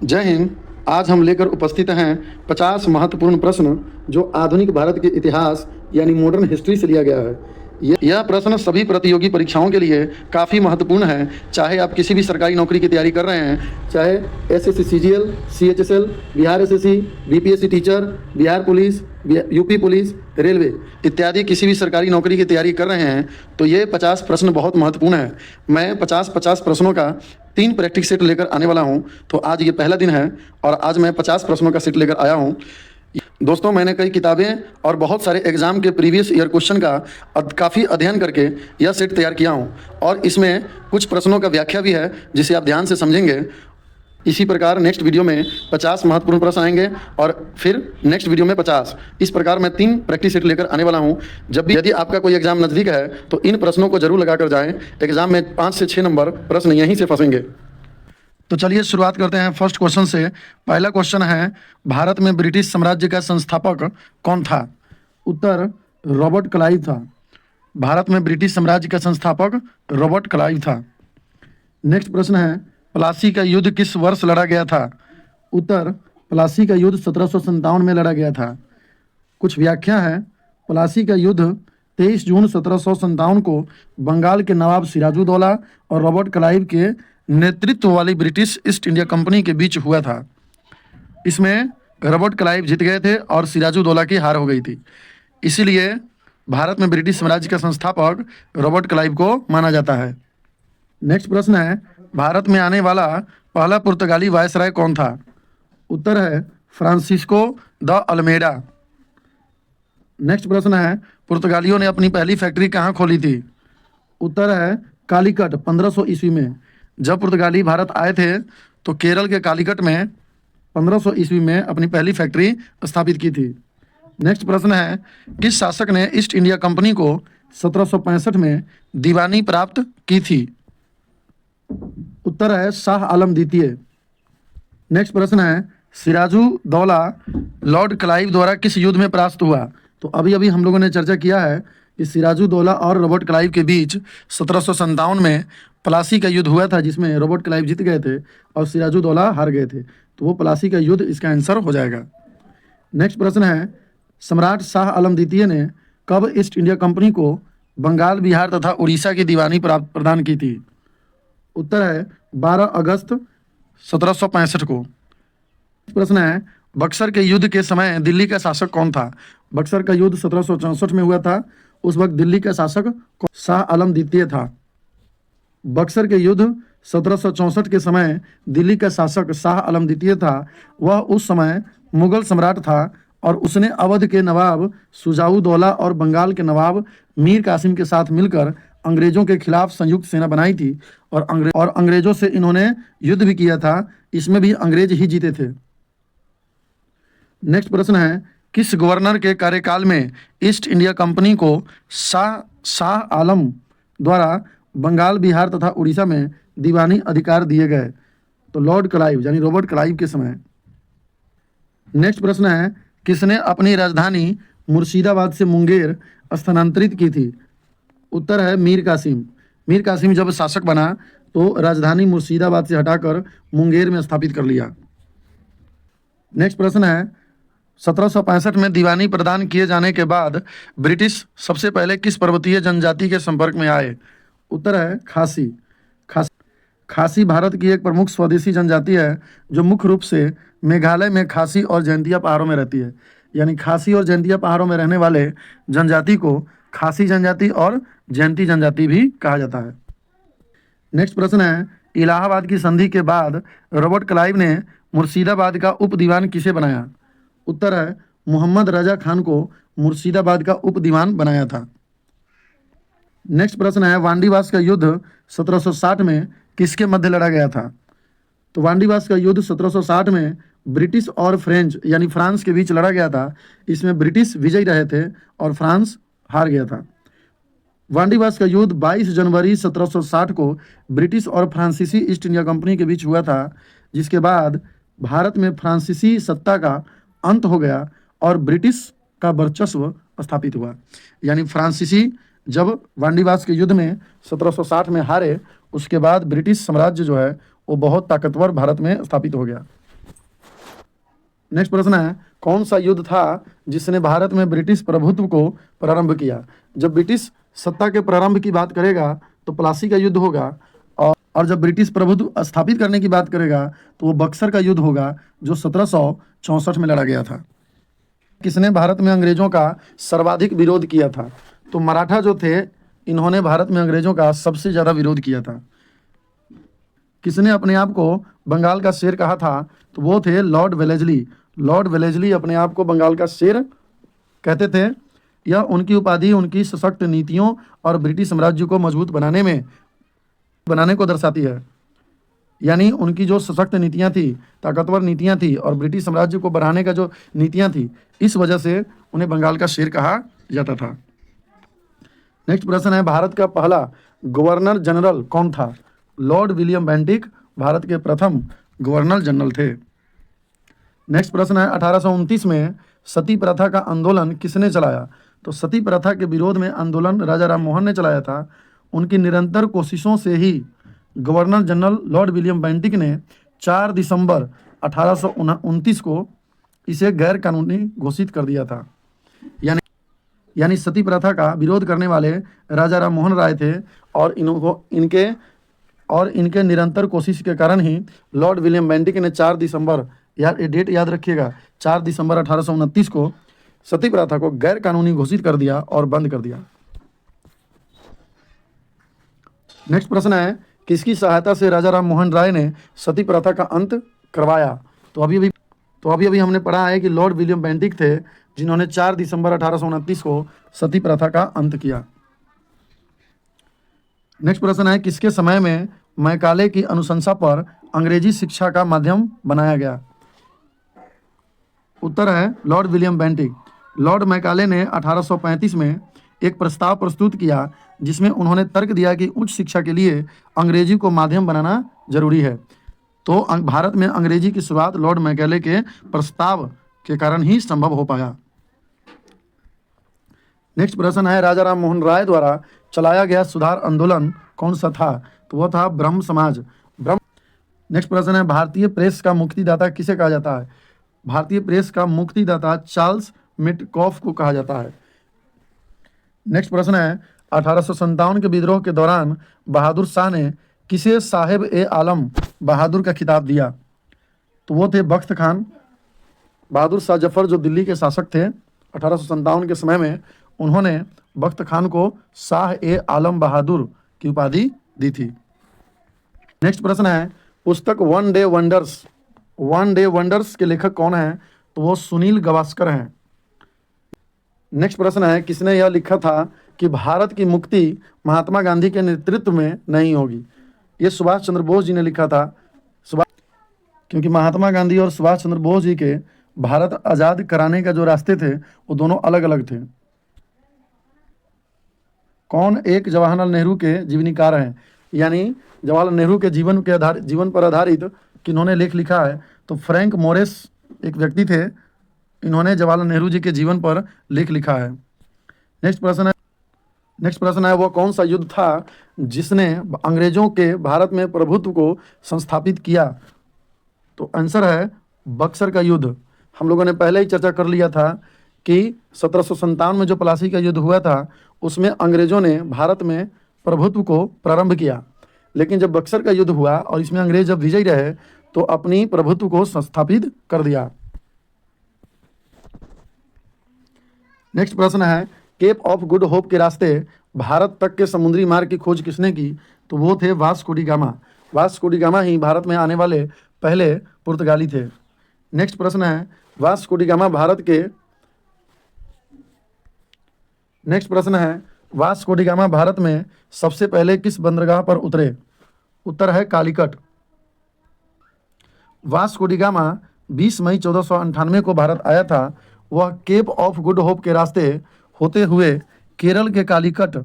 जय हिंद। आज हम लेकर उपस्थित हैं 50 महत्वपूर्ण प्रश्न जो आधुनिक भारत के इतिहास यानी मॉडर्न हिस्ट्री से लिया गया है। यह प्रश्न सभी प्रतियोगी परीक्षाओं के लिए काफ़ी महत्वपूर्ण है। चाहे आप किसी भी सरकारी नौकरी की तैयारी कर रहे हैं, चाहे SSC CGL, CHSL, Bihar SSC, BPSC teacher, Bihar police, UP police, railway इत्यादि किसी भी सरकारी नौकरी की तैयारी कर रहे हैं, तो ये 50 प्रश्न बहुत महत्वपूर्ण है। मैं 50 प्रश्नों का 3 प्रैक्टिस सेट लेकर आने वाला हूं। तो आज ये पहला दिन है और आज मैं 50 प्रश्नों का सेट लेकर आया हूं। दोस्तों, मैंने कई किताबें और बहुत सारे एग्जाम के प्रीवियस ईयर क्वेश्चन का काफ़ी अध्ययन करके यह सेट तैयार किया हूं और इसमें कुछ प्रश्नों का व्याख्या भी है जिसे आप ध्यान से समझेंगे। इसी प्रकार नेक्स्ट वीडियो में 50 महत्वपूर्ण प्रश्न आएंगे और फिर नेक्स्ट वीडियो में 50। इस प्रकार मैं 3 प्रैक्टिस सेट लेकर आने वाला हूं। जब भी यदि आपका कोई एग्जाम नज़दीक है तो इन प्रश्नों को जरूर लगा कर जाएं। एग्जाम में 5 से 6 नंबर प्रश्न यहीं से फंसेंगे। तो चलिए शुरुआत करते हैं फर्स्ट क्वेश्चन से। पहला क्वेश्चन है, भारत में ब्रिटिश साम्राज्य का संस्थापक कौन था? उत्तर रॉबर्ट क्लाइव था। भारत में ब्रिटिश साम्राज्य का संस्थापक रॉबर्ट क्लाइव था। नेक्स्ट प्रश्न है, प्लासी का युद्ध किस वर्ष लड़ा गया था? उत्तर प्लासी का युद्ध 1757 में लड़ा गया था। कुछ व्याख्या है। प्लासी का युद्ध 23 जून 1757 को बंगाल के नवाब सिराजुद्दौला और रॉबर्ट क्लाइव के नेतृत्व वाली ब्रिटिश ईस्ट इंडिया कंपनी के बीच हुआ था। इसमें रॉबर्ट क्लाइव जीत गए थे और सिराजुद्दौला की हार हो गई थी। इसीलिए भारत में ब्रिटिश साम्राज्य का संस्थापक रॉबर्ट क्लाइव को माना जाता है। नेक्स्ट प्रश्न है, भारत में आने वाला पहला पुर्तगाली वायसराय कौन था? उत्तर है फ्रांसिस्को द अल्मेडा। नेक्स्ट प्रश्न है, पुर्तगालियों ने अपनी पहली फैक्ट्री कहाँ खोली थी? उत्तर है कालीकट 1500 ईस्वी में। जब पुर्तगाली भारत आए थे तो केरल के कालीकट में 1500 ईस्वी में अपनी पहली फैक्ट्री स्थापित की थी। नेक्स्ट प्रश्न है, किस शासक ने ईस्ट इंडिया कंपनी को 1765 में दीवानी प्राप्त की थी? उत्तर है शाह आलम द्वितीय। नेक्स्ट प्रश्न है, सिराजुद्दौला लॉर्ड क्लाइव द्वारा किस युद्ध में परास्त हुआ? तो अभी अभी हम लोगों ने चर्चा किया है कि सिराजुद्दौला और रॉबर्ट क्लाइव के बीच 1757 में प्लासी का युद्ध हुआ था, जिसमें रॉबर्ट क्लाइव जीत गए थे और सिराजुद्दौला हार गए थे। तो वो प्लासी का युद्ध इसका आंसर हो जाएगा। नेक्स्ट प्रश्न है, सम्राट शाह आलम द्वितीय ने कब ईस्ट इंडिया कंपनी को बंगाल, बिहार तथा उड़ीसा की दीवानी प्रदान की थी? उत्तर है 12 अगस्त 1765 को। प्रश्न है, बक्सर के युद्ध के समय दिल्ली का शासक कौन था? बक्सर का युद्ध 1764 में हुआ था। उस वक्त दिल्ली का शासक शाह आलम द्वितीय था। बक्सर के युद्ध 1764 के समय दिल्ली का शासक शाह आलम द्वितीय था। वह उस समय मुगल सम्राट था और उसने अवध के नवाब शुजाउद्दौला और बंगाल के नवाब मीर कासिम के साथ मिलकर अंग्रेजों के खिलाफ संयुक्त सेना बनाई थी और अंग्रेजों से इन्होंने युद्ध भी किया था। इसमें भी अंग्रेज ही जीते थे। नेक्स्ट प्रश्न है, किस गवर्नर के कार्यकाल में ईस्ट इंडिया कंपनी को शाह आलम द्वारा बंगाल, बिहार तथा उड़ीसा में दीवानी अधिकार दिए गए? तो लॉर्ड क्लाइव यानी रॉबर्ट क्लाइव के समय। नेक्स्ट प्रश्न है, किसने अपनी राजधानी मुर्शिदाबाद से मुंगेर स्थानांतरित की थी? उत्तर है मीर कासिम। मीर कासिम जब शासक बना तो राजधानी मुर्शिदाबाद से हटाकर मुंगेर में स्थापित कर लिया। नेक्स्ट प्रश्न है, 1765 में दीवानी प्रदान किए जाने के बाद ब्रिटिश सबसे पहले किस पर्वतीय जनजाति के संपर्क में आए? उत्तर है खासी। खासी भारत की एक प्रमुख स्वदेशी जनजाति है जो मुख्य रूप से मेघालय में खासी और जयंतिया पहाड़ों में रहती है। यानी खासी और जयंतिया पहाड़ों में रहने वाले जनजाति को खासी जनजाति और जयंती जनजाति भी कहा जाता है। नेक्स्ट प्रश्न है, इलाहाबाद की संधि के बाद रॉबर्ट क्लाइव ने मुर्शिदाबाद का उप दीवान किसे बनाया? उत्तर है मोहम्मद रजा खान को मुर्शिदाबाद का उप दीवान बनाया था। नेक्स्ट प्रश्न है, वांडीवास का युद्ध 1760 में किसके मध्य लड़ा गया था? तो वांडीवास का युद्ध 1760 में ब्रिटिश और फ्रेंच यानी फ्रांस के बीच लड़ा गया था। इसमें ब्रिटिश विजयी रहे थे और फ्रांस हार गया था। वांडीवास का युद्ध 22 जनवरी 1760 को ब्रिटिश और फ्रांसीसी ईस्ट इंडिया कंपनी के बीच हुआ था, जिसके बाद भारत में फ्रांसीसी सत्ता का अंत हो गया और ब्रिटिश का वर्चस्व स्थापित हुआ। यानी फ्रांसीसी जब वांडीवास के युद्ध में 1760 में हारे, उसके बाद ब्रिटिश साम्राज्य जो है वो बहुत ताकतवर भारत में स्थापित हो गया। नेक्स्ट प्रश्न है, कौन सा युद्ध था जिसने भारत में ब्रिटिश प्रभुत्व को प्रारंभ किया? जब ब्रिटिश सत्ता के प्रारंभ की बात करेगा तो प्लासी का युद्ध होगा, और जब ब्रिटिश प्रभुत्व स्थापित करने की बात करेगा तो वो बक्सर का युद्ध होगा जो 1764 में लड़ा गया था। किसने भारत में अंग्रेजों का सर्वाधिक विरोध किया था? तो मराठा जो थे, इन्होंने भारत में अंग्रेजों का सबसे ज़्यादा विरोध किया था। किसने अपने आप को बंगाल का शेर कहा था? तो वो थे लॉर्ड वेलेस्ली। लॉर्ड वेलेस्ली अपने आप को बंगाल का शेर कहते थे। यह उनकी उपाधि उनकी सशक्त नीतियों और ब्रिटिश साम्राज्य को मजबूत बनाने को दर्शाती है। यानी उनकी जो सशक्त नीतियां थी, ताकतवर नीतियां थी, और ब्रिटिश साम्राज्य को बढ़ाने का जो नीतियां थी, इस वजह से उन्हें बंगाल का शेर कहा जाता था। नेक्स्ट प्रश्न है, भारत का पहला गवर्नर जनरल कौन था? लॉर्ड विलियम बेंटिक भारत के प्रथम गवर्नर जनरल थे। नेक्स्ट प्रश्न है, 1829 में सती प्रथा का आंदोलन किसने चलाया? तो सती प्रथा के विरोध में आंदोलन राजा राम मोहन ने चलाया था। उनकी निरंतर कोशिशों से ही governor general lord William Bentinck ने 4 दिसंबर 1829 को इसे गैर कानूनी घोषित कर दिया था। यानी सती प्रथा का विरोध करने वाले राजा राम मोहन राय थे, और इनके निरंतर कोशिश के कारण ही लॉर्ड विलियम बेंटिक ने 4 दिसंबर, यार ये डेट याद रखिएगा, 4 दिसंबर 1829 को सती प्रथा को गैर कानूनी घोषित कर दिया और बंद कर दिया। नेक्स्ट प्रश्न है, किसकी सहायता से राजा राम मोहन राय ने सती प्रथा का अंत करवाया? तो अभी हमने पढ़ा है कि लॉर्ड विलियम बेंटिक थे जिन्होंने 4 दिसंबर 1829 को सती प्रथा का अंत किया। नेक्स्ट प्रश्न है, किसके समय में मैकाले की अनुशंसा पर अंग्रेजी शिक्षा का माध्यम बनाया गया? उत्तर है Lord William Bentinck. Lord Macaulay ने 1835 में एक प्रस्ताव प्रस्तुत किया जिसमें उन्होंने तर्क दिया कि उच्च शिक्षा के लिए अंग्रेजी को माध्यम बनाना जरूरी है। तो भारत में अंग्रेजी की शुरुआत लॉर्ड मैकाले के प्रस्ताव के कारण ही संभव हो पाया। नेक्स्ट प्रश्न है, राजा राम मोहन राय द्वारा चलाया गया सुधार आंदोलन कौन सा था? तो वह था ब्रह्म समाज। नेक्स्ट प्रश्न है, भारतीय प्रेस का मुक्तिदाता किसे कहा जाता है? भारतीय प्रेस का मुक्तिदाता चार्ल्स मिटकॉफ को कहा जाता है। नेक्स्ट प्रश्न है, 1857 के विद्रोह के दौरान बहादुर शाह ने किसे साहेब ए आलम बहादुर का खिताब दिया? तो वो थे बख्त खान। बहादुर शाह जफर जो दिल्ली के शासक थे 1857 के समय में, उन्होंने बख्त खान को शाह ए आलम बहादुर की उपाधि दी थी। नेक्स्ट प्रश्न है, पुस्तक वन डे वंडर्स के लेखक कौन हैं? तो वो सुनील गावस्कर हैं। नेक्स्ट प्रश्न है, किसने यह लिखा था कि भारत की मुक्ति महात्मा गांधी के नेतृत्व में नहीं होगी? ये सुभाष चंद्र बोस जी ने लिखा था। क्योंकि महात्मा गांधी और सुभाष चंद्र बोस जी के भारत आज़ाद कराने का जो रास्ते थे वो दोनों अलग अलग थे। कौन एक जवाहरलाल नेहरू के जीवनीकार हैं? यानी जवाहरलाल नेहरू के जीवन पर आधारित किन्होंने लेख लिखा है? तो फ्रैंक मोरिस एक व्यक्ति थे, इन्होंने जवाहरलाल नेहरू जी के जीवन पर लेख लिखा है। नेक्स्ट प्रश्न है, वो कौन सा युद्ध था जिसने अंग्रेजों के भारत में प्रभुत्व को संस्थापित किया? तो आंसर है बक्सर का युद्ध। हम लोगों ने पहले ही चर्चा कर लिया था कि 1757 में जो प्लासी का युद्ध हुआ था उसमें अंग्रेजों ने भारत में प्रभुत्व को प्रारंभ किया, लेकिन जब बक्सर का युद्ध हुआ और इसमें अंग्रेज जब विजयी रहे तो अपनी प्रभुत्व को संस्थापित कर दिया। नेक्स्ट प्रश्न है, केप ऑफ गुड होप के रास्ते भारत तक के समुद्री मार्ग की खोज किसने की? तो वो थे Vasco da Gama. Vasco da Gama ही भारत में आने वाले पहले पुर्तगाली थे। नेक्स्ट प्रश्न है, वास्को डी गामा भारत में सबसे पहले किस बंदरगाह पर उतरे? उत्तर है कालीकट। वास्को डी गामा 20 मई 1498 को भारत आया था। वह केप ऑफ गुड होप के रास्ते होते हुए केरल के कालीकट,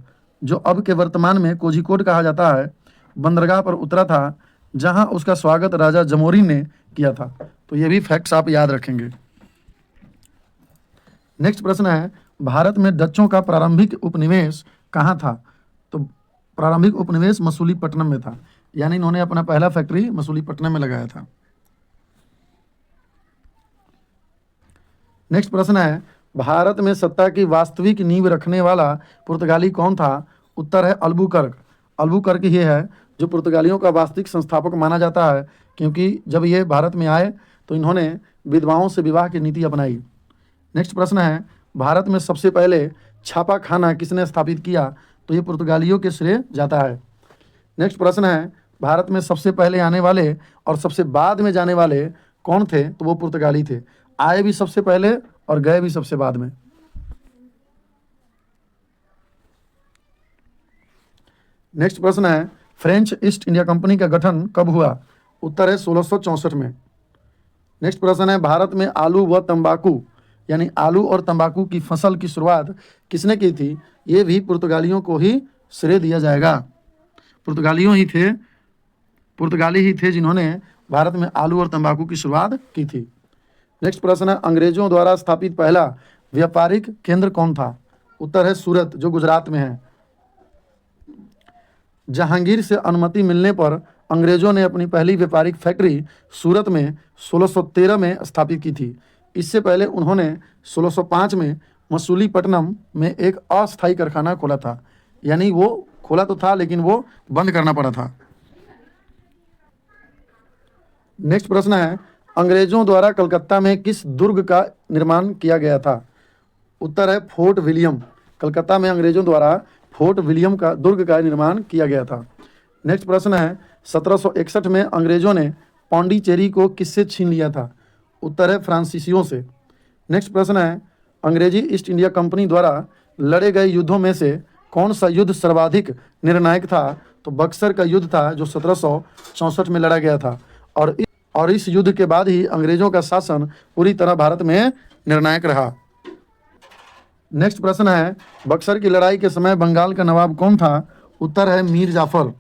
जो अब के वर्तमान में कोझिकोड कहा जाता है, बंदरगाह पर उतरा था, जहां उसका स्वागत राजा जमोरी ने किया था। तो ये भी फैक्ट्स आप याद रखेंगे। नेक्स्ट प्रश्न है, भारत में डच्चों का प्रारंभिक उपनिवेश कहाँ था? तो प्रारंभिक उपनिवेश मसूलीपट्टनम में था, यानी इन्होंने अपना पहला फैक्ट्री मसूलीपट्टनम में लगाया था। नेक्स्ट प्रश्न है, भारत में सत्ता की वास्तविक नींव रखने वाला पुर्तगाली कौन था? उत्तर है अल्बुकर्क। अल्बुकर्क ही है जो पुर्तगालियों का वास्तविक संस्थापक माना जाता है, क्योंकि जब ये भारत में आए तो इन्होंने विधवाओं से विवाह की नीति अपनाई। नेक्स्ट प्रश्न है, भारत में सबसे पहले छापा खाना किसने स्थापित किया? तो ये पुर्तगालियों के श्रेय जाता है। नेक्स्ट प्रश्न है, भारत में सबसे पहले आने वाले और सबसे बाद में जाने वाले कौन थे? तो वो पुर्तगाली थे, आए भी सबसे पहले और गए भी सबसे बाद में। नेक्स्ट प्रश्न है, फ्रेंच ईस्ट इंडिया कंपनी का गठन कब हुआ? उत्तर है 1664 में। नेक्स्ट प्रश्न है, भारत में आलू व तंबाकू यानी आलू और तंबाकू की फसल की शुरुआत किसने की थी? ये भी पुर्तगालियों को ही श्रेय दिया जाएगा। पुर्तगाली ही थे जिन्होंने भारत में आलू और तंबाकू की शुरुआत की थी। नेक्स्ट प्रश्न है, अंग्रेजों द्वारा स्थापित पहला व्यापारिक केंद्र कौन था? उत्तर है सूरत, जो गुजरात में है। जहांगीर से अनुमति मिलने पर अंग्रेजों ने अपनी पहली व्यापारिक फैक्ट्री सूरत में 1613 में स्थापित की थी। इससे पहले उन्होंने 1605 में मसूलीपट्टनम में एक अस्थायी कारखाना खोला था, यानी वो खोला तो था लेकिन वो बंद करना पड़ा था। नेक्स्ट प्रश्न है, अंग्रेजों द्वारा कलकत्ता में किस दुर्ग का निर्माण किया गया था? उत्तर है फोर्ट विलियम। कलकत्ता में अंग्रेजों द्वारा फोर्ट विलियम का दुर्ग का निर्माण किया गया था। नेक्स्ट प्रश्न है, 1761 में अंग्रेजों ने पौंडीचेरी को किससे छीन लिया था? उत्तर है फ्रांसीसियों से। नेक्स्ट प्रश्न है, अंग्रेजी ईस्ट इंडिया कंपनी द्वारा लड़े गए युद्धों में से कौन सा युद्ध सर्वाधिक निर्णायक था? तो बक्सर का युद्ध था, जो 1764 में लड़ा गया था, और इस युद्ध के बाद ही अंग्रेजों का शासन पूरी तरह भारत में निर्णायक रहा। नेक्स्ट प्रश्न है, बक्सर की लड़ाई के समय बंगाल का नवाब कौन था? उत्तर है मीर जाफर।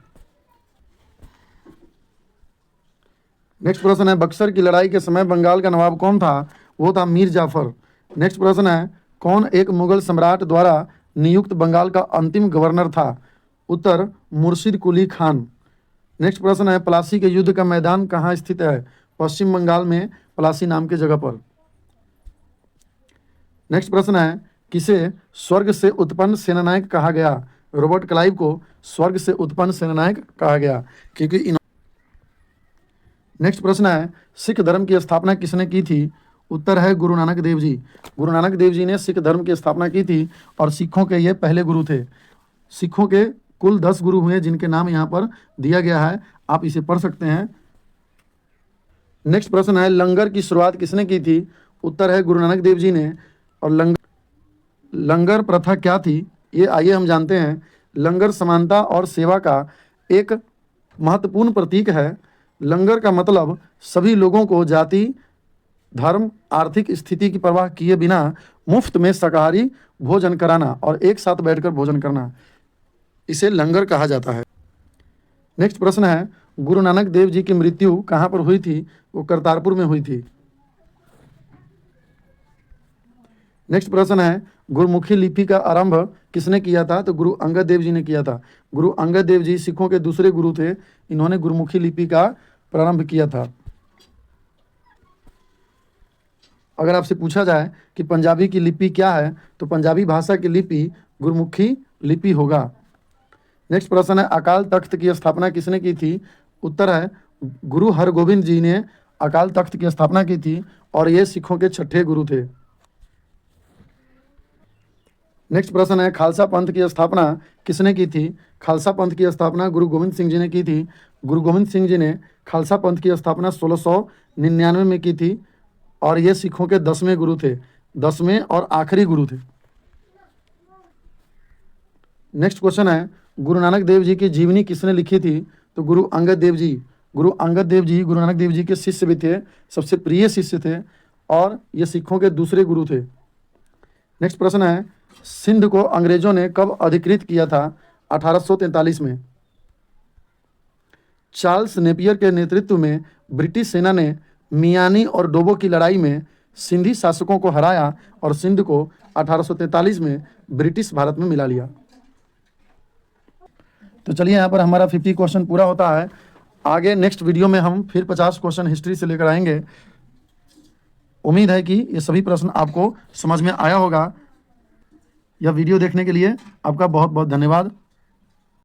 नेक्स्ट प्रश्न है, बक्सर की लड़ाई के समय बंगाल का नवाब कौन था? वो था मीर जाफर। नेक्स्ट प्रश्न है, कौन एक मुगल सम्राट द्वारा नियुक्त बंगाल का अंतिम गवर्नर था? उत्तर मुर्शिद कुली खान। नेक्स्ट प्रश्न है, प्लासी के युद्ध का मैदान कहाँ स्थित है? पश्चिम बंगाल में प्लासी नाम की जगह पर। नेक्स्ट प्रश्न है, किसे स्वर्ग से उत्पन्न सेनानायक कहा गया? रॉबर्ट क्लाइव को स्वर्ग से उत्पन्न सेनानायक कहा गया, क्योंकि नेक्स्ट प्रश्न है, सिख धर्म की स्थापना किसने की थी? उत्तर है गुरु नानक देव जी। गुरु नानक देव जी ने सिख धर्म की स्थापना की थी और सिखों के ये पहले गुरु थे। सिखों के कुल 10 गुरु हुए जिनके नाम यहाँ पर दिया गया है, आप इसे पढ़ सकते हैं। नेक्स्ट प्रश्न है, लंगर की शुरुआत किसने की थी? उत्तर है गुरु नानक देव जी ने। और लंगर प्रथा क्या थी, ये आइए हम जानते हैं। लंगर समानता और सेवा का एक महत्वपूर्ण प्रतीक है। लंगर का मतलब सभी लोगों को जाति, धर्म, आर्थिक स्थिति की परवाह किए बिना मुफ्त में शाकाहारी भोजन कराना और एक साथ बैठकर भोजन करना, इसे लंगर कहा जाता है। नेक्स्ट प्रश्न है, गुरु नानक देव जी की मृत्यु कहाँ पर हुई थी? वो करतारपुर में हुई थी। नेक्स्ट प्रश्न है, गुरुमुखी लिपि का आरंभ किसने किया था? तो गुरु अंगद देव जी ने किया था। गुरु अंगद देव जी सिखों के दूसरे गुरु थे, इन्होंने गुरुमुखी लिपि का प्रारंभ किया था। अगर आपसे पूछा जाए कि पंजाबी की लिपि क्या है, तो पंजाबी भाषा की लिपि गुरुमुखी लिपि होगा। नेक्स्ट प्रश्न है, अकाल तख्त की स्थापना किसने की थी? उत्तर है गुरु हरगोविंद जी ने अकाल तख्त की स्थापना की थी और ये सिखों के 6ठे गुरु थे। नेक्स्ट प्रश्न है, खालसा पंथ की स्थापना किसने की थी? खालसा पंथ की स्थापना गुरु गोविंद सिंह जी ने की थी। गुरु गोविंद सिंह जी ने खालसा पंथ की स्थापना 1699 में की थी और ये सिखों के 10वें गुरु थे, 10वें और आखिरी गुरु थे। नेक्स्ट क्वेश्चन है, गुरु नानक देव जी की जीवनी किसने लिखी थी? तो गुरु अंगद देव जी। गुरु अंगद देव जी गुरु नानक देव जी के शिष्य भी थे, सबसे प्रिय शिष्य थे और ये सिखों के दूसरे गुरु थे। नेक्स्ट प्रश्न है, सिंध को अंग्रेजों ने कब अधिकृत किया था? 1843 में। चार्ल्स नेपियर के नेतृत्व में ब्रिटिश सेना ने मियानी और डोबो की लड़ाई में सिंधी शासकों को हराया और सिंध को 1843 में ब्रिटिश भारत में मिला लिया। तो चलिए यहाँ पर हमारा 50 क्वेश्चन पूरा होता है। आगे नेक्स्ट वीडियो में हम फिर 50 क्वेश्चन हिस्ट्री से लेकर आएंगे। उम्मीद है कि ये सभी प्रश्न आपको समझ में आया होगा। यह वीडियो देखने के लिए आपका बहुत बहुत धन्यवाद।